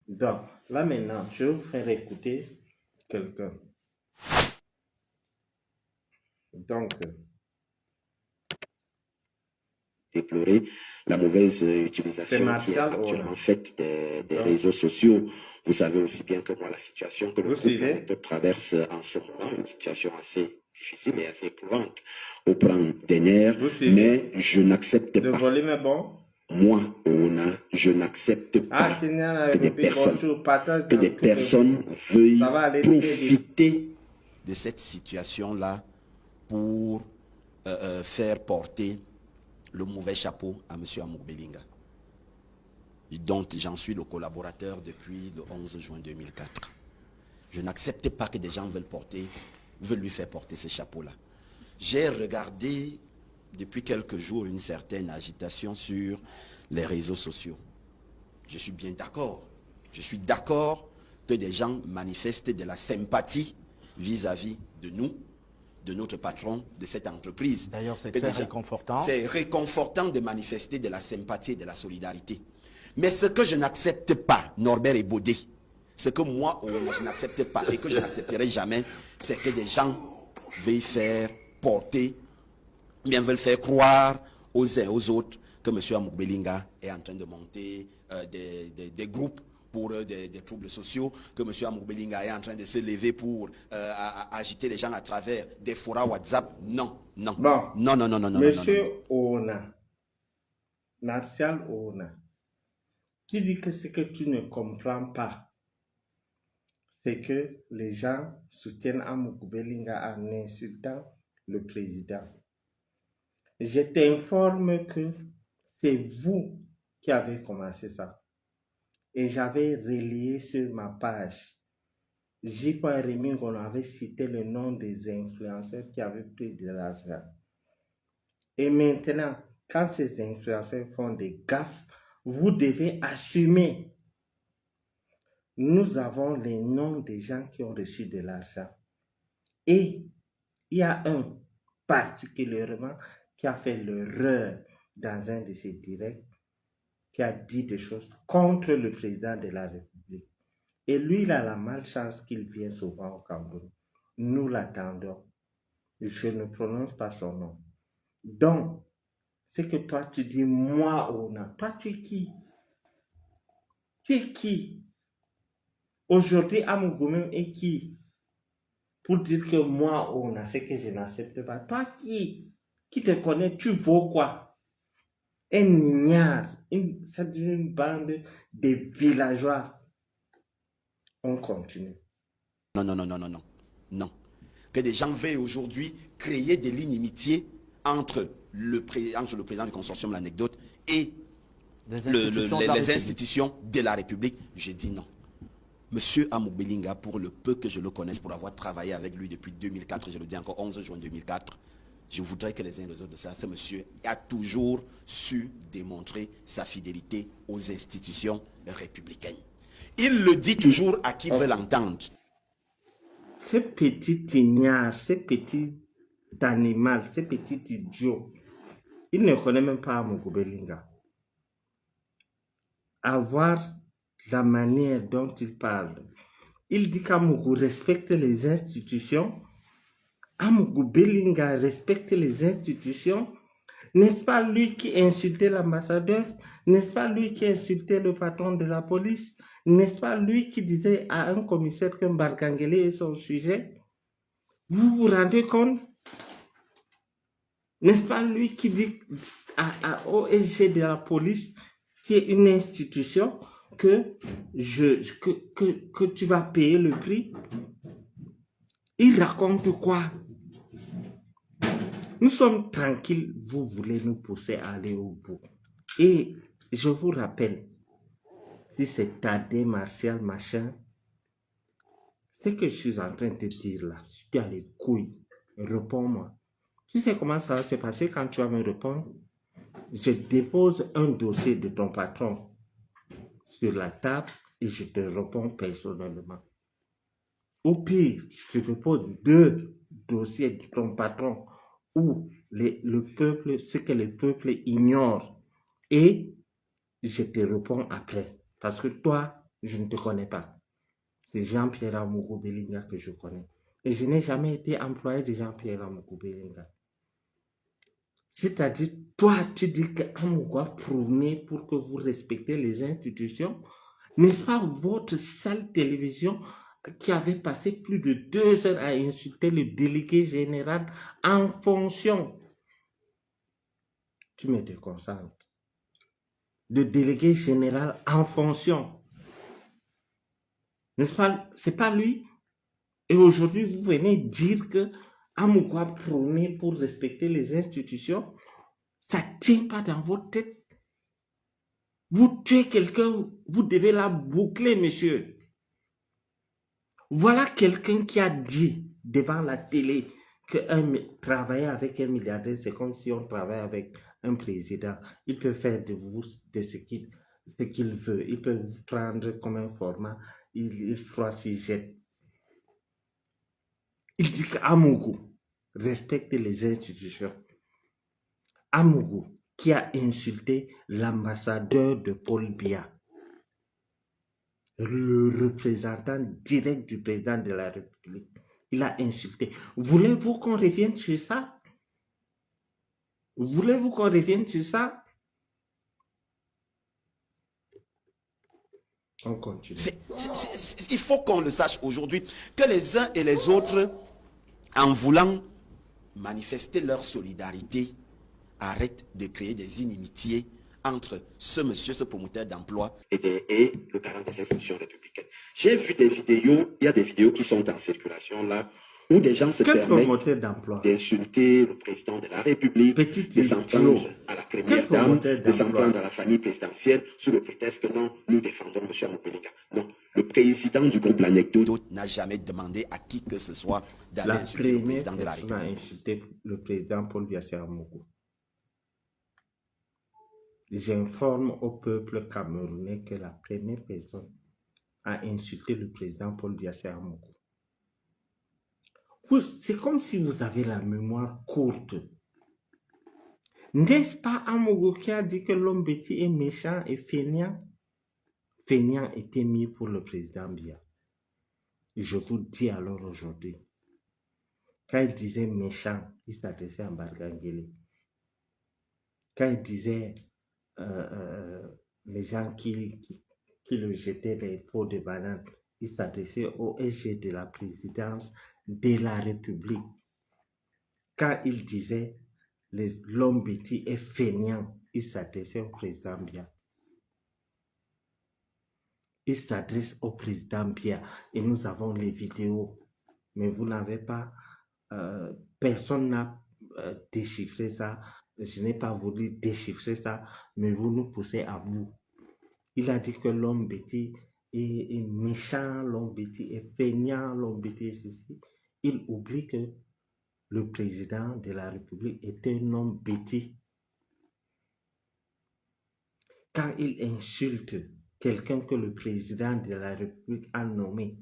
Donc, là maintenant, je vais vous faire écouter quelqu'un. Donc, déplorer la mauvaise c'est utilisation qui est Martial actuellement Ona. faite des Donc, réseaux sociaux. Vous savez aussi bien que moi la situation que le vous groupe suivez? L'Anecdote traverse en ce moment, une situation assez difficile et assez éprouvante au plan des nerfs, Vous mais suivez? je n'accepte Le pas. volume est bon? Moi, Ona, je n'accepte Ah, pas Kenya, la que des République, personnes, bonjour, partage que dans des toutes les personnes groupes. Ça veuillent va aller très vite. profiter de cette situation-là pour faire porter le mauvais chapeau à M. Amour Belinga, dont j'en suis le collaborateur depuis le 11 juin 2004. Je n'accepte pas que des gens veulent lui faire porter ce chapeau-là. J'ai regardé depuis quelques jours une certaine agitation sur les réseaux sociaux. Je suis bien d'accord. Je suis d'accord que des gens manifestent de la sympathie vis-à-vis de nous, de notre patron, de cette entreprise. D'ailleurs, c'est très réconfortant. C'est réconfortant de manifester de la sympathie et de la solidarité. Mais ce que je n'accepte pas, Norbert et Baudet, ce que moi, je n'accepte pas et que je n'accepterai jamais, c'est que des gens veuillent faire porter, bien veulent faire croire aux uns et aux autres que M. Amour Belinga est en train de monter des groupes pour des troubles sociaux, que M. Amour Belinga est en train de se lever pour agiter les gens à travers des forats WhatsApp. Non, non. Bon, non, non, non, non, non, Monsieur Ona, Martial Ona, qui dit que ce que tu ne comprends pas, c'est que les gens soutiennent Amour Belinga en insultant le président. Je t'informe que c'est vous qui avez commencé ça. Et j'avais relayé sur ma page. J.Rémy, on avait cité le nom des influenceurs qui avaient pris de l'argent. Et maintenant, quand ces influenceurs font des gaffes, vous devez assumer. Nous avons les noms des gens qui ont reçu de l'argent. Et il y a un particulièrement qui a fait l'erreur dans un de ses directs, qui a dit des choses contre le président de la République. Et lui, il a la malchance qu'il vient souvent au Cameroun. Nous l'attendons. Je ne prononce pas son nom. Donc, c'est que toi, tu dis moi, Ona. Toi, tu es qui? Tu es qui? Aujourd'hui, Amougou est qui? Pour dire que moi, Ona, c'est que je n'accepte pas. Toi, qui? Qui te connaît? Tu vaux quoi? Un ignare. C'est une bande de villageois. On continue. Non, non, non, non, non, non, non. Que des gens veuillent aujourd'hui créer de l'inimitié entre le président du consortium L'Anecdote et les institutions de la République. J'ai dit non. Monsieur Amour Belinga, pour le peu que je le connaisse, pour avoir travaillé avec lui depuis 2004, je le dis encore 11 juin 2004, je voudrais que les uns et les autres de ça, ce monsieur a toujours su démontrer sa fidélité aux institutions républicaines. Il le dit toujours à qui veut l'entendre. Ce petit ignare, ce petit animal, ce petit idiot, il ne connaît même pas Amougou Belinga. Avoir la manière dont il parle. Il dit qu'Amougou respecte les institutions. Amougou Belinga respecte les institutions. N'est-ce pas lui qui insultait l'ambassadeur? N'est-ce pas lui qui insultait le patron de la police? N'est-ce pas lui qui disait à un commissaire que Mbargangele est son sujet? Vous vous rendez compte? N'est-ce pas lui qui dit à OSG de la police, qui est une institution, que tu vas payer le prix? Il raconte quoi? Nous sommes tranquilles, vous voulez nous pousser à aller au bout. Et je vous rappelle, si c'est Tadé, Martial, machin, ce que je suis en train de te dire là, si tu as les couilles, réponds-moi. Tu sais comment ça va se passer quand tu vas me répondre? Je dépose un dossier de ton patron sur la table et je te réponds personnellement. Au pire, je te pose 2 dossiers de ton patron où le peuple, ce que le peuple ignore, et je te réponds après. Parce que toi, je ne te connais pas. C'est Jean-Pierre Amougou Belinga que je connais. Et je n'ai jamais été employé de Jean-Pierre Amougou Belinga. C'est-à-dire, toi, tu dis que Amougou a prôné pour que vous respectez les institutions. N'est-ce pas votre sale télévision qui avait passé plus de 2 heures à insulter le délégué général en fonction? Tu me déconcentres. Le délégué général en fonction. N'est-ce pas? C'est pas lui. Et aujourd'hui, vous venez dire que Amougou a prôné pour respecter les institutions. Ça ne tient pas dans votre tête. Vous tuez quelqu'un, vous devez la boucler, monsieur. Voilà quelqu'un qui a dit devant la télé que travailler avec un milliardaire, c'est comme si on travaille avec un président. Il peut faire de vous de ce qu'il veut. Il peut vous prendre comme un format. Il froisse, il jette. Il dit qu'Amougou respecte les institutions. Amougou qui a insulté l'ambassadeur de Paul Biya, le représentant direct du président de la République. Il a insulté. Voulez-vous qu'on revienne sur ça? Voulez-vous qu'on revienne sur ça? On continue. Il faut qu'on le sache aujourd'hui, que les uns et les autres, en voulant manifester leur solidarité, arrêtent de créer des inimitiés entre ce monsieur, ce promoteur d'emploi et le garant des institutions républicaines. J'ai vu des vidéos, il y a des vidéos qui sont en circulation là, où des gens se permettent d'insulter le président de la République, de s'en prendre à la première dame, de s'en prendre à la famille présidentielle, sous le prétexte que non, nous défendons M. Amougou Belinga. Non, le président du groupe L'Anecdote n'a jamais demandé à qui que ce soit d'aller insulter le président de la République. La première personne a insulté le président Paul Biya Amougou. J'informe au peuple camerounais que la première personne a insulté le président Paul Biya Amougou. Oui, c'est comme si vous avez la mémoire courte. N'est-ce pas Amougou qui a dit que l'homme bêti est méchant et feignant? Feignant était mis pour le président Biya. Et je vous dis alors aujourd'hui, quand il disait méchant, il s'adressait à Bargangele. Quand il disait les gens qui le jetaient les pots de banane, il s'adressait au SG de la présidence de la République. Quand il disait l'homme bêti est feignant, il s'adressait au président Biya. Il s'adresse au président Biya et nous avons les vidéos, mais vous n'avez pas, personne n'a déchiffré ça. Je n'ai pas voulu déchiffrer ça, mais vous nous poussez à bout. Il a dit que l'homme bêti est méchant, l'homme bêti est feignant, l'homme bêti est ceci. Il oublie que le président de la République est un homme bêti. Quand il insulte quelqu'un que le président de la République a nommé,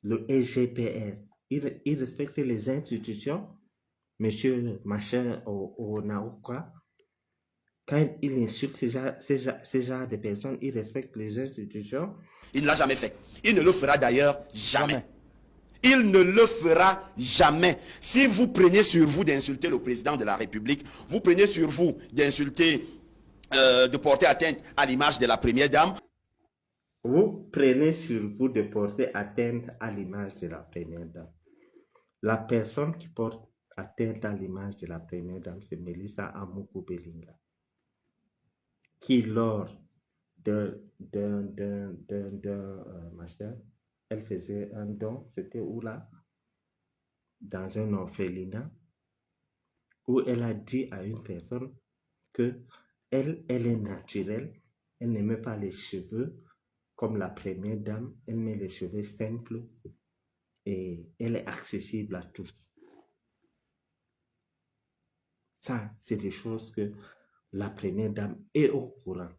le SGPR, il respecte les institutions. Monsieur Machin au Naouka, quand il insulte ces genres de personnes, il respecte les institutions. Il ne l'a jamais fait. Il ne le fera d'ailleurs jamais. Il ne le fera jamais. Si vous prenez sur vous d'insulter le président de la République, vous prenez sur vous d'insulter, de porter atteinte à l'image de la première dame. Vous prenez sur vous de porter atteinte à l'image de la première dame. La personne qui porte atteinte à l'image de la première dame, c'est Melissa Amougou Belinga, qui lors machin, elle faisait un don, c'était où là? Dans un orphelinat, où elle a dit à une personne que elle est naturelle, elle n'aimait pas les cheveux comme la première dame, elle met les cheveux simples et elle est accessible à tous. Ça, c'est des choses que la première dame est au courant.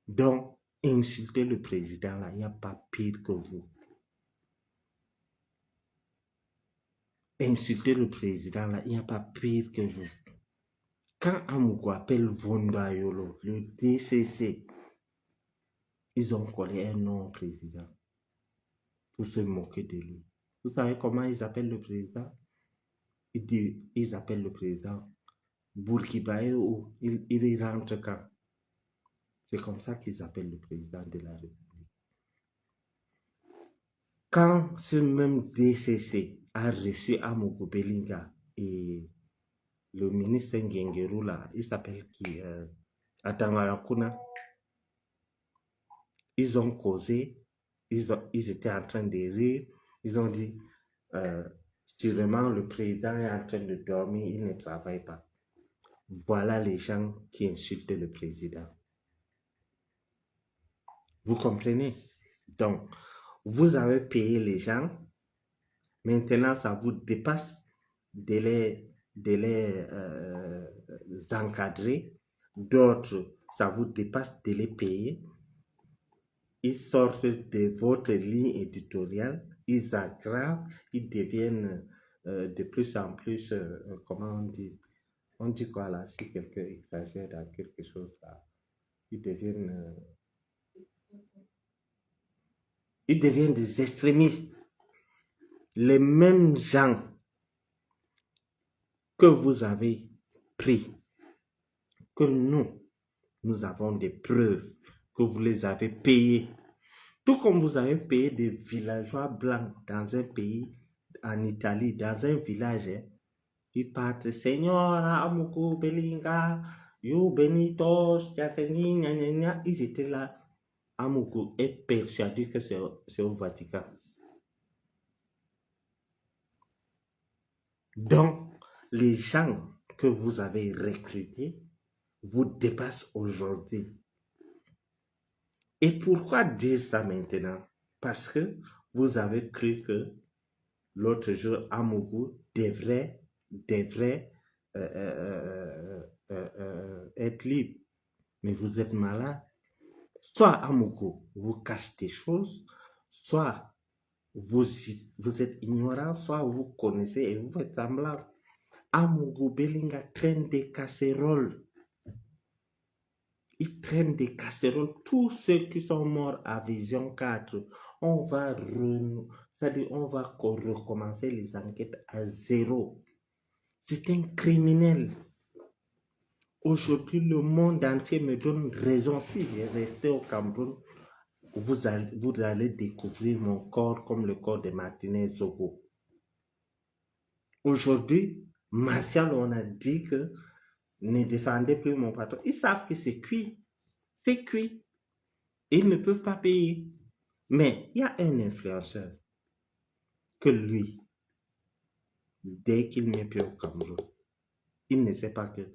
Donc, insulter le président, là, il n'y a pas pire que vous. Insulter le président, là, il n'y a pas pire que vous. Quand Amougou appelle Vondayolo, le DCC, ils ont collé un nom au président pour se moquer de lui. Vous savez comment ils appellent le président? Ils appellent le président Bourguiba ou il rentre quand? C'est comme ça qu'ils appellent le président de la République. Quand ce même DCC a reçu Amougou Belinga et le ministre Nguyengerou là, il s'appelle qui? Atangarakuna. Ils ont causé, ils étaient en train de rire, ils ont dit, sûrement le président est en train de dormir, il ne travaille pas. Voilà les gens qui insultent le président. Vous comprenez? Donc, vous avez payé les gens, maintenant ça vous dépasse de les encadrer, d'autres, ça vous dépasse de les payer. Ils sortent de votre ligne éditoriale, ils aggravent, ils deviennent de plus en plus, comment on dit quoi là, si quelqu'un exagère dans quelque chose là, ils deviennent des extrémistes. Les mêmes gens que vous avez pris, que nous avons des preuves que vous les avez payés. Tout comme vous avez payé des villageois blancs dans un pays, en Italie, dans un village, hein, ils partent, Señora Amougou Belinga, You Benitos, ils étaient là. Amougou est persuadé que c'est au Vatican. Donc, les gens que vous avez recrutés vous dépassent aujourd'hui. Et pourquoi dire ça maintenant? Parce que vous avez cru que l'autre jour, Amougou devrait être libre. Mais vous êtes malade. Soit Amougou vous cache des choses, soit vous êtes ignorant, soit vous connaissez et vous faites semblant. Amougou Belinga traîne des casseroles. Ils traînent des casseroles. Tous ceux qui sont morts à Vision 4, on va recommencer les enquêtes à zéro. C'est un criminel. Aujourd'hui, le monde entier me donne raison. Si je restais au Cameroun, vous allez découvrir mon corps comme le corps de Martinez Zogo. Aujourd'hui, Martial, on a dit que ne défendez plus mon patron. Ils savent que c'est cuit. C'est cuit. Ils ne peuvent pas payer. Mais il y a un influenceur que lui, dès qu'il n'est plus au Cameroun, il ne sait pas que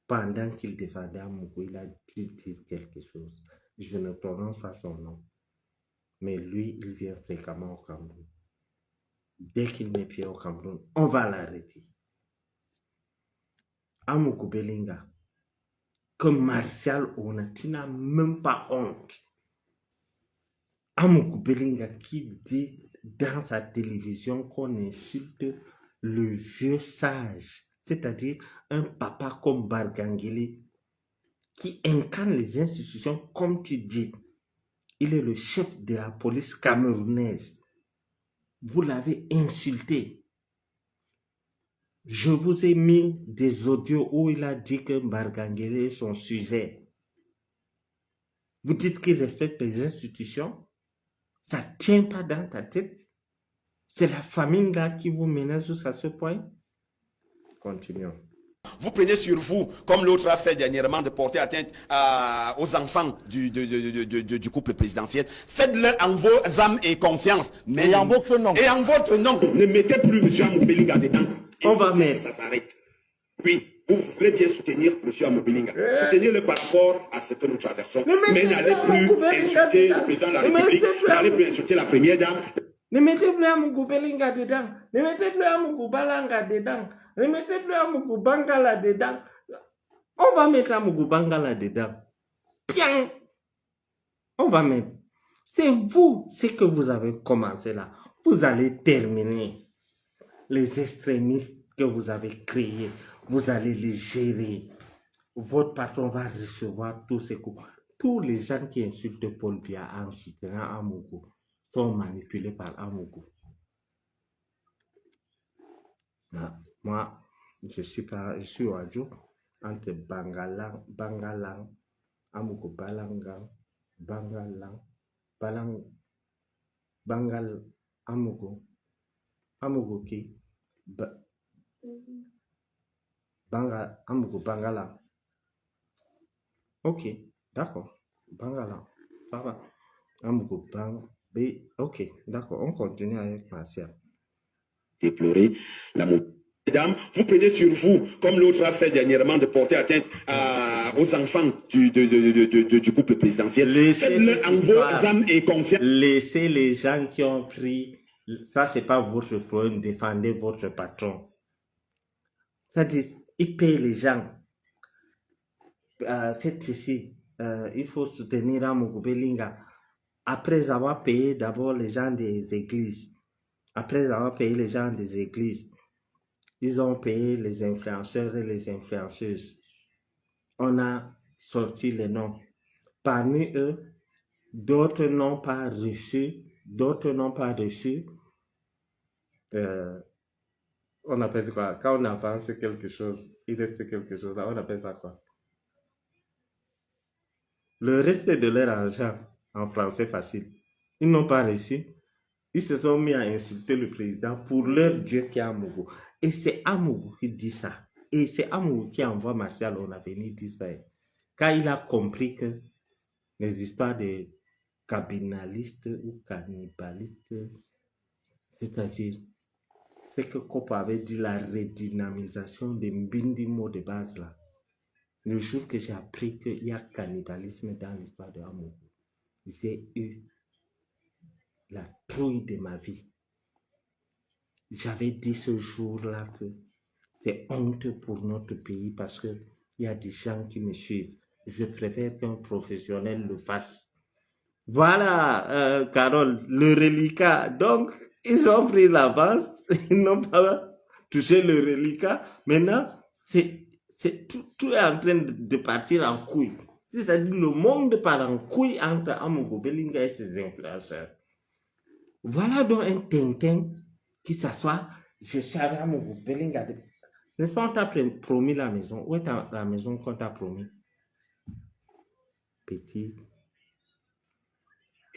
pendant qu'il défendait Amougou, il a dû dire quelque chose. Je ne prononce pas son nom. Mais lui, il vient fréquemment au Cameroun. Dès qu'il n'est plus au Cameroun, on va l'arrêter. Amougou Belinga, que Martial Ona, tu n'as même pas honte. Amougou Belinga qui dit dans sa télévision qu'on insulte le vieux sage, c'est-à-dire un papa comme Bargangeli qui incarne les institutions comme tu dis. Il est le chef de la police camerounaise. Vous l'avez insulté. Je vous ai mis des audios où il a dit que Bargangeli est son sujet. Vous dites qu'il respecte les institutions. Ça ne tient pas dans ta tête. C'est la famine là qui vous menace jusqu'à ce point. Continuons. Vous prenez sur vous, comme l'autre a fait dernièrement, de porter atteinte aux enfants du couple présidentiel. Faites-le en vos âmes et conscience. Mais et en votre nom. Et en votre nom. Ne mettez plus M. Amougou Belinga dedans. On va mettre. Ça s'arrête. Oui, vous voulez bien soutenir M. Amougou Belinga. Soutenez-le par rapport à ce que nous traversons. Mais n'allez plus insulter le président de la République. N'allez plus insulter la première dame. Ne mettez plus Amougou Belinga dedans. Ne mettez plus Amougou Balanga dedans. Ne mettez plus Amougou Bangala dedans. On va mettre Amougou Bangala dedans. Bien. On va mettre. C'est vous, ce que vous avez commencé là. Vous allez terminer. Les extrémistes que vous avez créés, vous allez les gérer. Votre patron va recevoir tous ces coups. tous les gens qui insultent Paul Biya en soutenant Amougou sont manipulés par Amougou. Ah, moi, je suis Wadjo entre Bangalang, Amougou Balangang, Bangalang, Bangal, Amougou qui, Amougou Bangalang. Ok, d'accord, Bangalang, ça va. Amougou Bang, ok, d'accord, on continue avec Martial. Déplorer la montée. Mesdames, vous prenez sur vous, comme l'autre a fait dernièrement, de porter atteinte aux enfants du couple présidentiel. Faites-le en vos âmes et consciences. Laissez les gens qui ont pris, ça c'est pas votre problème, défendez votre patron. C'est-à-dire, il paye les gens. Faites ceci, il faut soutenir Amougou Belinga. Après avoir payé d'abord les gens des églises, après avoir payé les gens des églises, ils ont payé les influenceurs et les influenceuses. On a sorti les noms. Parmi eux, d'autres n'ont pas reçu, on appelle quoi? Quand on avance quelque chose, il reste quelque chose, on appelle ça quoi? Le reste de leur argent, en français facile, ils n'ont pas reçu. Ils se sont mis à insulter le président pour leur Dieu qui est Amougou. Et c'est Amougou qui dit ça. Et c'est Amougou qui envoie Martial au avenir d'Israël. Quand il a compris que les histoires de cabinalistes ou cannibalistes, c'est-à-dire, c'est que Kopo avait dit la redynamisation des Mbindimo de base là. Le jour que j'ai appris qu'il y a cannibalisme dans l'histoire de Amougou, j'ai eu la trouille de ma vie. J'avais dit ce jour-là que c'est honte pour notre pays parce qu'il y a des gens qui me suivent. Je préfère qu'un professionnel le fasse. Voilà, Carole, le reliquat. Donc, ils ont pris l'avance, ils n'ont pas touché le reliquat. Maintenant, tout est en train de partir en couille. C'est-à-dire le monde part en couille entre Amougou Belinga et ses influenceurs. Voilà donc un Tintin qui s'assoit. Je suis avec Amougou Belinga. N'est-ce pas, on t'a promis la maison? Où est la maison qu'on t'a promis? Petit.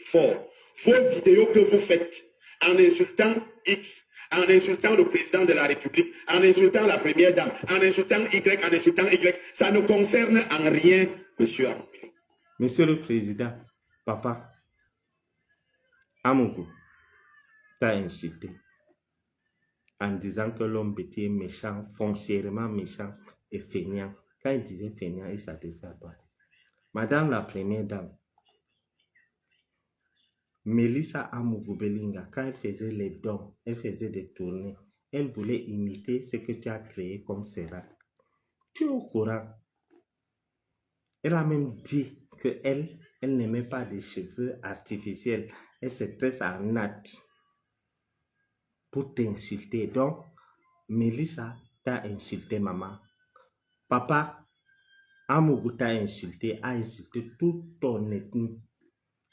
Fort. Vos vidéos que vous faites en insultant X, en insultant le président de la République, en insultant la première dame, en insultant Y, en insultant Y, ça ne concerne en rien monsieur Amougou. Monsieur le Président, papa, Amougou t'a insulté en disant que l'homme petit est méchant, foncièrement méchant et feignant. Quand il disait feignant, il s'adressait à toi. Madame la première dame, Mélissa Amougou Belinga, quand elle faisait les dons, elle faisait des tournées, elle voulait imiter ce que tu as créé comme Sérac. Tu es au courant? Elle a même dit qu'elle n'aimait pas des cheveux artificiels. Elle se tresse en natte pour t'insulter. Donc, Mélissa t'a insulté, maman. Papa, Amougou t'a insulté, a insulté toute ton ethnie.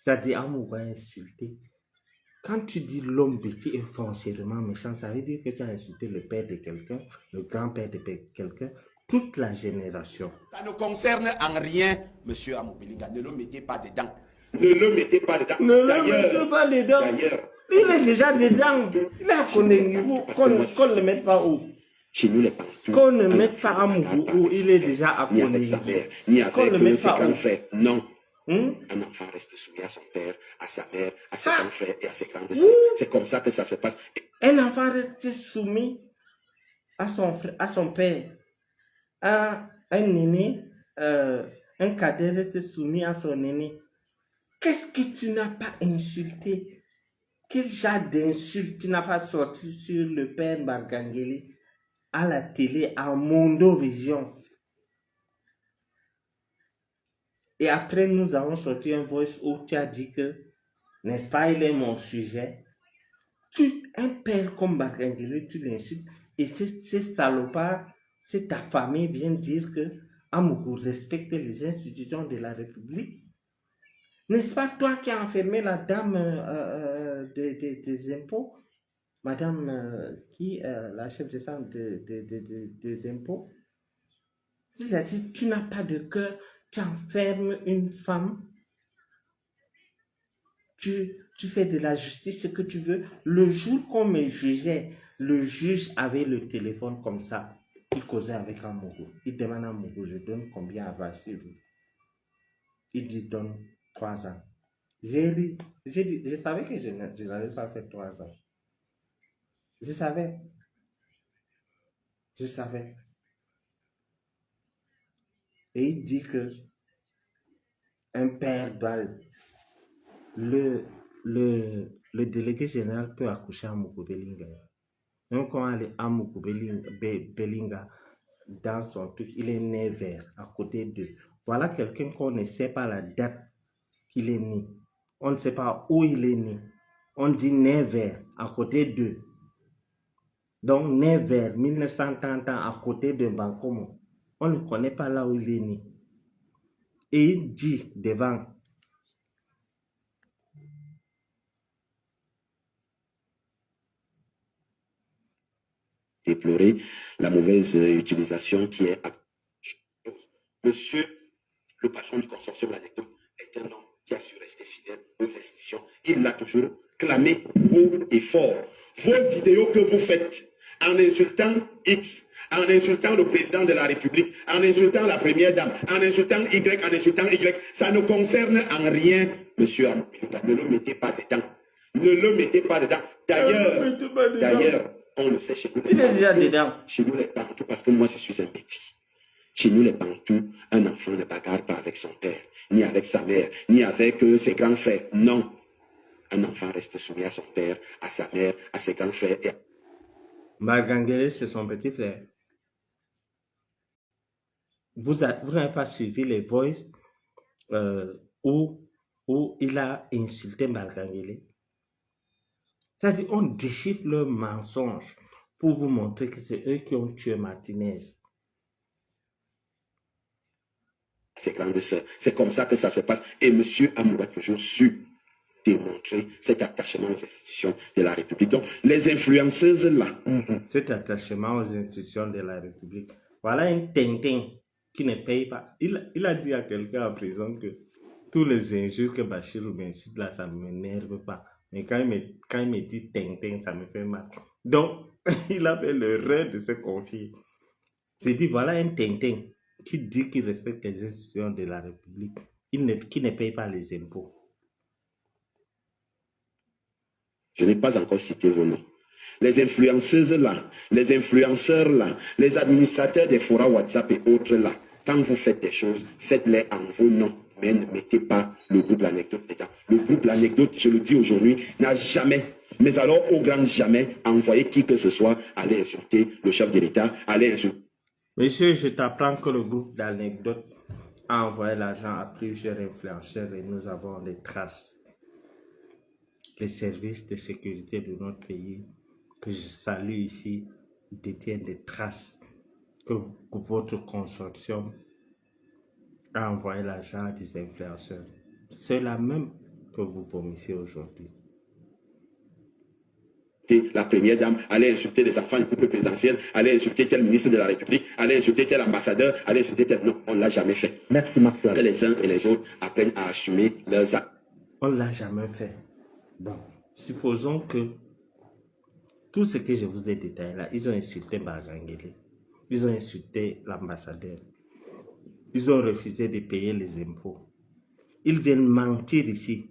C'est-à-dire, Amougou a insulté. Quand tu dis l'homme petit est foncièrement méchant, ça veut dire que tu as insulté le père de quelqu'un, le grand-père de quelqu'un, toute la génération. Ça ne concerne en rien monsieur Amougou Belinga. Ne le mettez pas dedans. Ne le mettez pas dedans. Ne le mettez pas dedans. D'ailleurs, il est déjà dedans. Il est à Kondengibu. Qu'on ne le mette pas où? Chez nous, les partout. Qu'on ne mette pas à Amougou où il est déjà à Ni avec sa Kondengibu. mère, ni avec ses grands frères. Non. Un enfant reste soumis à son père, à sa mère, à ses grands frères et à ses grandes sœurs. C'est comme ça que ça se passe. Un enfant reste soumis à son père. Un aîné, un cadet reste soumis à son aîné. Qu'est-ce que tu n'as pas insulté? Quel genre d'insulte tu n'as pas sorti sur le père Bargangeli à la télé, à Mondovision? Et après, nous avons sorti un voice où tu as dit que, n'est-ce pas, il est mon sujet. Un père comme Bargangeli, tu l'insultes. Et ces salopards, c'est ta famille vient dire que Amougou respecte les institutions de la République. N'est-ce pas toi qui as enfermé la dame des impôts, madame la chef de centre des impôts? C'est-à-dire, tu n'as pas de cœur, tu enfermes une femme, tu fais de la justice ce que tu veux. Le jour qu'on me jugeait, le juge avait le téléphone comme ça. Il causait avec Amogo. Il demande à Amogo, je donne combien à Vachiru? Il dit, donne 3 ans. J'ai ri. J'ai dit, je savais que je n'avais pas fait 3 ans. Je savais. Je savais. Et il dit que un père doit... Le délégué général peut accoucher à Mukubelinga. Donc, quand on est à Mukubelinga, dans son truc, il est né vert, à côté d'eux. Voilà quelqu'un qu'on ne sait pas la date qu'il est né. On ne sait pas où il est né. On dit né vert, à côté d'eux. Donc, né vers 1930 ans à côté de Bankomo. On ne connaît pas là où il est né. Et il dit devant. Déplorer la mauvaise utilisation qui est... Monsieur le patron du consortium l'anecdote est un homme qui a su rester fidèle aux institutions. Il l'a toujours clamé haut et fort. Vos vidéos que vous faites en insultant X, en insultant le président de la République, en insultant la première dame, en insultant Y, en insultant Y, ça ne concerne en rien, monsieur Amoubilita. Ne le mettez pas dedans. Ne le mettez pas dedans. D'ailleurs, on le sait chez nous. Il est déjà dedans. Chez nous les partout, parce que moi je suis un petit. Chez nous, les Bantous, un enfant ne bagarre pas avec son père, ni avec sa mère, ni avec ses grands frères. Non. Un enfant reste soumis à son père, à sa mère, à ses grands frères. Margangele, c'est son petit frère. Vous n'avez pas suivi les voices où il a insulté Margangele. C'est-à-dire, on déchiffre leurs mensonges pour vous montrer que c'est eux qui ont tué Martinez. Ses grandes sœurs. C'est comme ça que ça se passe. Et M. Amour a toujours su démontrer cet attachement aux institutions de la République. Donc, les influenceuses là. Cet attachement aux institutions de la République. Voilà un Tintin qui ne paye pas. Il a dit à quelqu'un en prison que tous les injures que Bachir m'insulte là, ça ne m'énerve pas. Mais quand il me dit Tintin, ça me fait mal. Donc, il a fait l'erreur de se confier. J'ai dit, voilà un Tintin qui dit qu'il respecte les institutions de la République, qui ne paye pas les impôts. Je n'ai pas encore cité vos noms. Les influenceuses là, les influenceurs là, les administrateurs des forums WhatsApp et autres là, quand vous faites des choses, faites-les en vos noms, mais ne mettez pas le groupe L'Anecdote dedans. Le groupe L'Anecdote, je le dis aujourd'hui, n'a jamais, mais alors au grand jamais, envoyé qui que ce soit aller insulter le chef de l'État, aller insulter. Monsieur, je t'apprends que le groupe d'Anecdote a envoyé l'argent à plusieurs influenceurs et nous avons des traces. Les services de sécurité de notre pays, que je salue ici, détiennent des traces que votre consortium a envoyé l'argent à des influenceurs. C'est la même que vous vomissez aujourd'hui. La première dame, aller insulter les enfants du couple présidentiel, aller insulter tel ministre de la République, aller insulter tel ambassadeur, aller insulter tel... Non, on ne l'a jamais fait. Merci Marcel. Que les uns et les autres apprennent à assumer leurs actes. On ne l'a jamais fait. Bon, supposons que tout ce que je vous ai détaillé là, ils ont insulté Margangele, ils ont insulté l'ambassadeur, ils ont refusé de payer les impôts. Ils viennent mentir ici.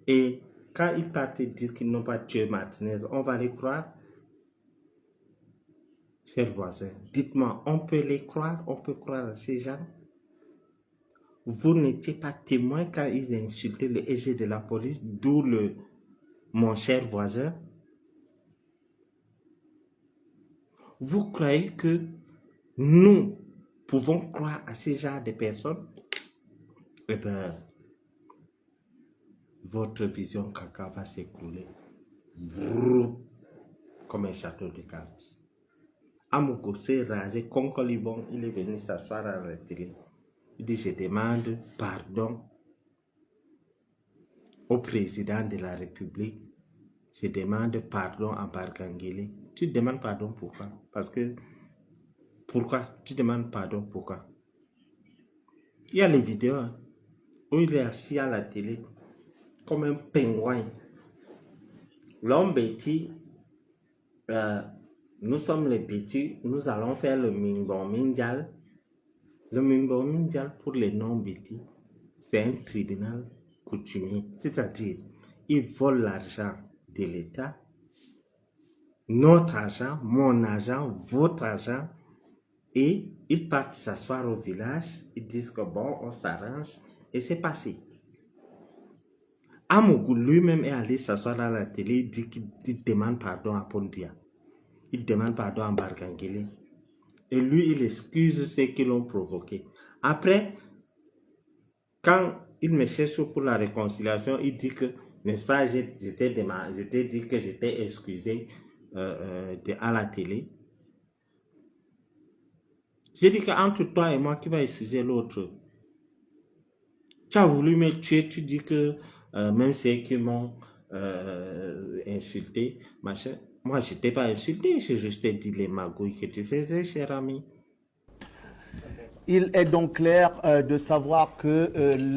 Et quand ils partent dire qu'ils n'ont pas tué Martinez, on va les croire? Chers voisins, dites-moi, on peut les croire? On peut croire à ces gens? Vous n'étiez pas témoin quand ils insultaient le EG de la police, d'où mon cher voisin? Vous croyez que nous pouvons croire à ces genre de personnes? Eh bien, votre vision caca va s'écrouler comme un château de cartes. Amogo s'est rasé, Concolibon, il est venu s'asseoir à la télé. Il dit, je demande pardon au président de la République, je demande pardon à Bargangele. Tu demandes pardon pourquoi? Parce que, pourquoi? Tu demandes pardon pourquoi? Il y a les vidéos hein, où il est assis à la télé comme un pingouin. L'homme bêti, nous sommes les bêtis, nous allons faire le Mingbon Mondial. Le Mingbon Mondial pour les non-bêtis, c'est un tribunal coutumier, c'est-à-dire, ils volent l'argent de l'État, notre argent, mon argent, votre argent, et ils partent s'asseoir au village, ils disent que bon, on s'arrange, et c'est passé. Amougou lui-même est allé s'asseoir à la télé, il dit qu'il demande pardon à Paul Biya. Il demande pardon à Bargangele. Et lui, il excuse ceux qui l'ont provoqué. Après, quand il me cherche pour la réconciliation, il dit que, n'est-ce pas, j'étais dit que j'étais excusé à la télé. J'ai dit qu'entre toi et moi, qui va excuser l'autre? Tu as voulu me tuer, tu dis que même ceux qui m'ont insulté, machin. Moi, je ne t'ai pas insulté, j'ai juste dit les magouilles que tu faisais, cher ami. Il est donc clair de savoir que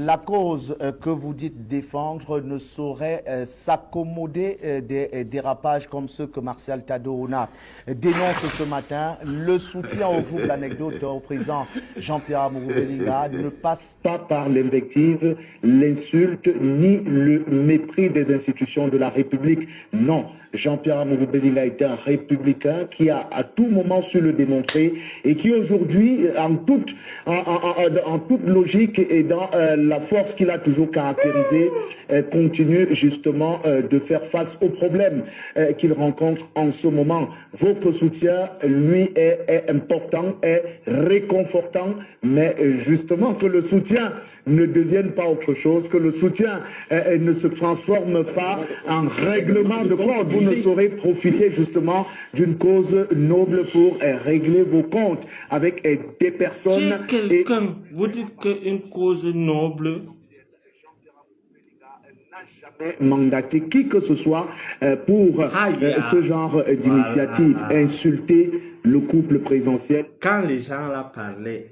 la cause que vous dites défendre ne saurait s'accommoder des dérapages comme ceux que Martial Tadouna dénonce ce matin. Le soutien au groupe L'Anecdote au président Jean-Pierre Amougou-Bellinga ne passe pas par l'invective, l'insulte ni le mépris des institutions de la République. Non. Jean-Pierre Amougou-Bellinga est un républicain qui a à tout moment su le démontrer et qui aujourd'hui, en toute logique et dans la force qu'il a toujours caractérisée, continue justement de faire face aux problèmes qu'il rencontre en ce moment. Votre soutien, lui, est important, est réconfortant, mais justement que le soutien ne devienne pas autre chose, que le soutien ne se transforme pas en règlement de compte. Vous ne saurez profiter justement d'une cause noble pour régler vos comptes avec des personnes. Quelqu'un, vous dites qu'une cause noble mandater qui que ce soit pour ce genre d'initiative, insulter le couple présidentiel. Quand les gens là parlaient,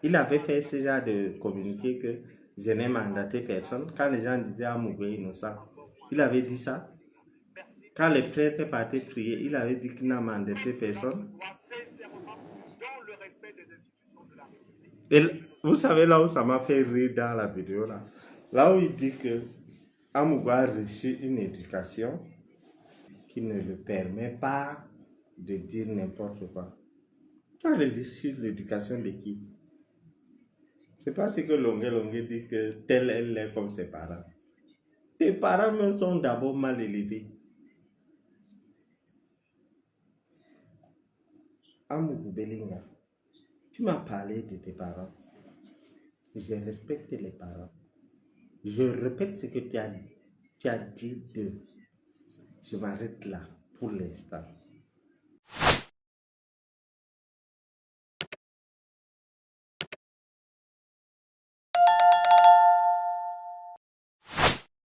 il avait fait ce genre de communiqué que je n'ai mandaté personne. Quand les gens disaient Amougou est innocent, il avait dit ça. Quand les prêtres partaient prier, il avait dit qu'il n'a mandaté personne. Et vous savez là où ça m'a fait rire dans la vidéo là, là où il dit que Amougou a reçu une éducation qui ne le permet pas de dire n'importe quoi. Tu as reçu l'éducation de qui? C'est pas ce que Longue dit que telle elle est comme ses parents. Tes parents même sont d'abord mal élevés. Amougou Bellinga, tu m'as parlé de tes parents. Je respecte les parents. Je répète ce que tu as dit d'eux. Je m'arrête là pour l'instant.